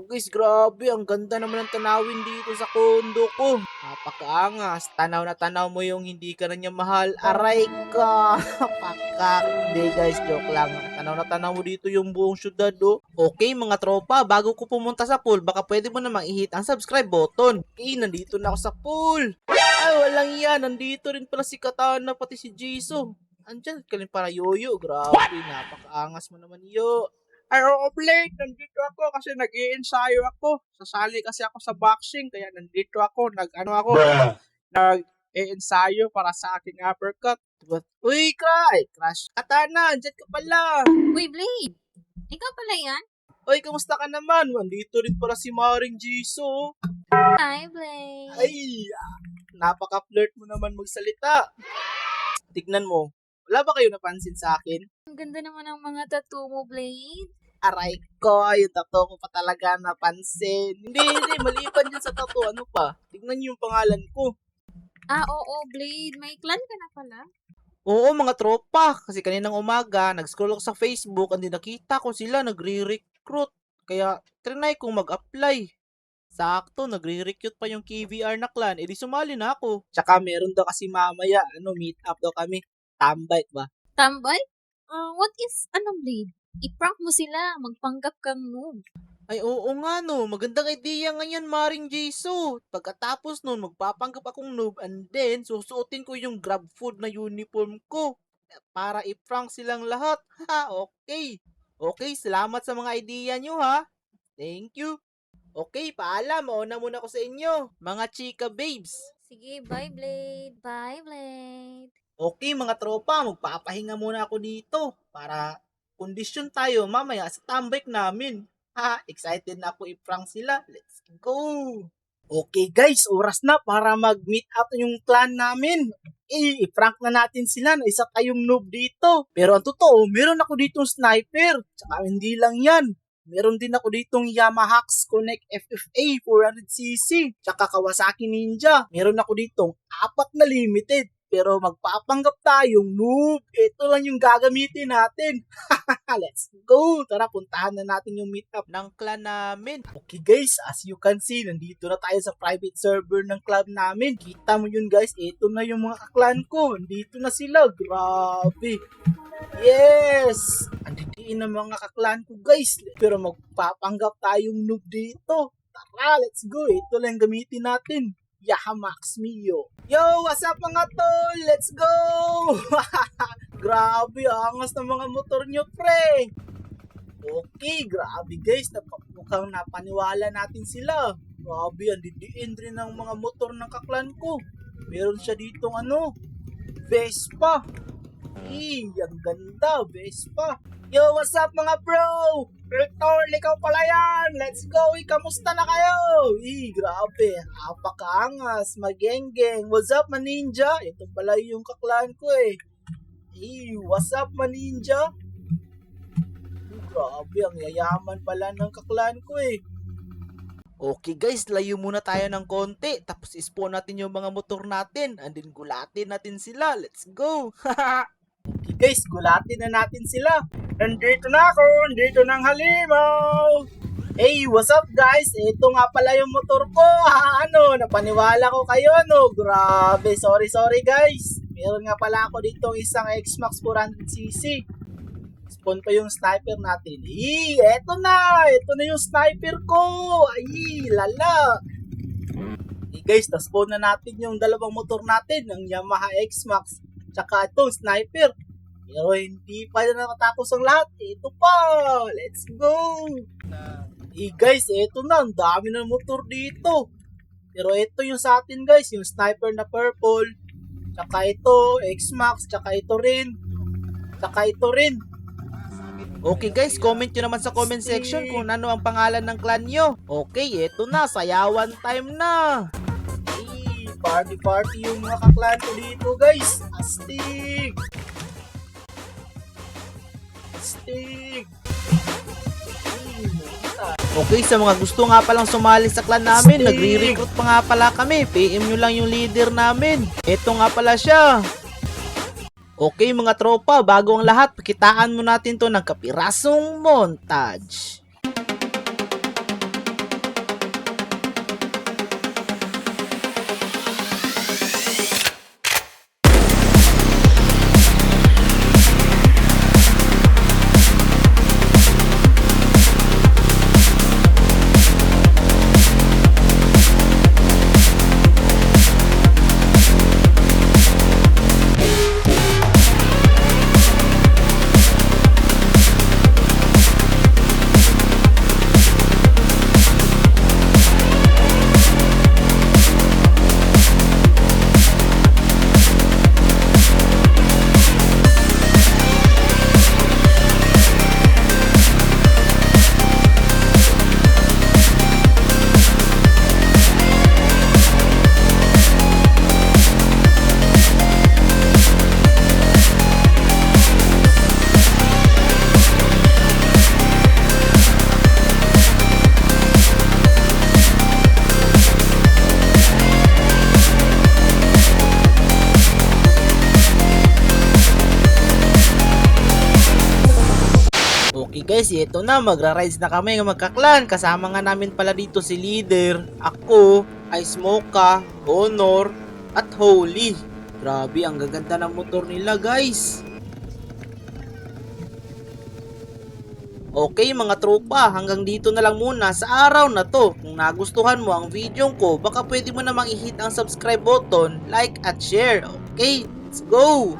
So guys, grabe, ang ganda naman ng tanawin dito sa kondo ko. Napakaangas. Tanaw na tanaw mo yung hindi ka na niya mahal. Aray ka! Pakak. Hindi guys, joke lang. Tanaw na tanaw mo dito yung buong syudad, oh. Okay mga tropa, bago ko pumunta sa pool, baka pwede mo namang i-hit ang subscribe button. Okay, nandito na ako sa pool. Ay, walang yan. Nandito rin pala si Katana, pati si Jisoo. Andyan ka rin para Yoyo. Grabe, napakaangas mo naman, Yo. Ay, oo, Blake, nandito ako kasi nag-i-ensayo ako. Sasali kasi ako sa boxing, kaya nandito ako, nag-i-ensayo para sa aking uppercut. Uy, Crush. Katana, andyan ka pala. Uy, Blade! Ikaw pala yan? Uy, kamusta ka naman? Nandito rin pala si Maring Jisoo. Hi, Blade! Ay, napaka-flirt mo naman magsalita. Tignan mo, wala ba kayo napansin sa akin? Ang ganda naman ng mga tattoo mo, Blade. Aray ko, yung tattoo ko pa talaga napansin. Hindi, maliban dyan sa tattoo. Ano pa? Tignan niyo yung pangalan ko. Ah, oo, Blade. May clan ka na pala. Oo, mga tropa. Kasi kaninang umaga, nag-scroll ako sa Facebook, hindi nakita ko sila nagre-recruit. Kaya, trinay kong mag-apply. Sakto, nagre-recruit pa yung KVR na clan. Edi sumali na ako. Tsaka meron daw kasi mamaya, meet up daw kami. Tambay ba? Tambay? What is, Blade? I-prank mo sila. Magpanggap kang noob. Ay, oo nga no. Magandang idea nga yan, Maring Jisoo. Pagkatapos nun, magpapanggap akong noob and then susuotin ko yung grab food na uniform ko. Para i-prank silang lahat. Ha, okay. Okay, salamat sa mga idea nyo ha. Thank you. Okay, paalam. Mauna muna ako sa inyo. Mga chika babes. Sige, bye, Blade. Bye, Blade. Okay mga tropa, magpapahinga muna ako dito para kondisyon tayo mamaya sa tambay namin. Ha, excited na ako i-prank sila. Let's go! Okay guys, oras na para mag-meet up yung clan namin. I-prank na natin sila na isa tayong noob dito. Pero ang totoo, meron ako ditong sniper. Tsaka hindi lang yan. Meron din ako ditong Yamaha Connect FFA 400cc. Tsaka Kawasaki Ninja. Meron ako ditong 4 na limited. Pero magpapanggap tayong noob. Ito lang yung gagamitin natin. Let's go! Tara, puntahan na natin yung meetup ng clan namin. Okay guys, as you can see, nandito na tayo sa private server ng club namin. Kita mo yun guys, ito na yung mga kaklan ko. Nandito na sila. Grabe. Yes! Andidiin ang mga kaklan ko guys. Pero magpapanggap tayong noob dito. Tara, let's go. Ito lang gamitin natin. Yahamax Mio. Yo, what's up mga tol? Let's go! Grabe, angas ng mga motor nyo, pre. Okay, grabe guys. Mukhang napaniwala natin sila. Grabe, ang didiin rin ng mga motor ng kaklan ko. Meron siya ditong Vespa. Ang ganda, Vespa. Yo, what's up mga bro? Victor, ikaw pala yan. Let's go. Kamusta na kayo? Grabe. Apakaangas. Magengeng. What's up, maninja? Ito pala yung kaklan ko eh. What's up, maninja? Grabe, ang yayaman pala ng kaklan ko eh. Okay guys, layo muna tayo ng konti. Tapos ispawn natin yung mga motor natin. And then gulatin natin sila. Let's go. Okay guys, gulatin na natin sila. Nandito na ako, nandito ng halimaw. Hey, what's up guys? Ito nga pala yung motor ko. Napaniwala ko kayo Grabe, sorry guys. Meron nga pala ako dito isang X-Max 400cc. Spawn pa yung sniper natin. Eto na yung sniper ko. Lala. Guys, na-spawn na natin yung dalawang motor natin, ng Yamaha X-Max. Tsaka ito, sniper. Pero hindi pa na nakatapos ang lahat. Ito pa. Let's go. Guys, ito na. Ang dami ng motor dito. Pero ito yung sa atin guys. Yung sniper na purple. Tsaka ito, X-Max. Tsaka ito rin. Okay guys, comment nyo naman sa comment section kung ano ang pangalan ng clan nyo. Okay, ito na. Sayawan time na. Party yung mga kaklan ko dito guys. Astig. Okay, sa mga gusto nga palang sumali sa clan namin, nagre-recruit pa nga pala kami. PM nyo lang yung leader namin. Ito nga pala siya. Okay mga tropa, bago ang lahat, pakitaan mo natin to ng kapirasong montage. guys, ito na, magra-rides na kami ng magkaklan. Kasama nga namin pala dito si Leader, ako, Ice Mocha, Honor, at Holy. Grabe, ang gaganda ng motor nila guys. Okay mga tropa, hanggang dito na lang muna sa araw na to. Kung nagustuhan mo ang video ko, baka pwede mo namang i-hit ang subscribe button, like at share. Okay, let's go!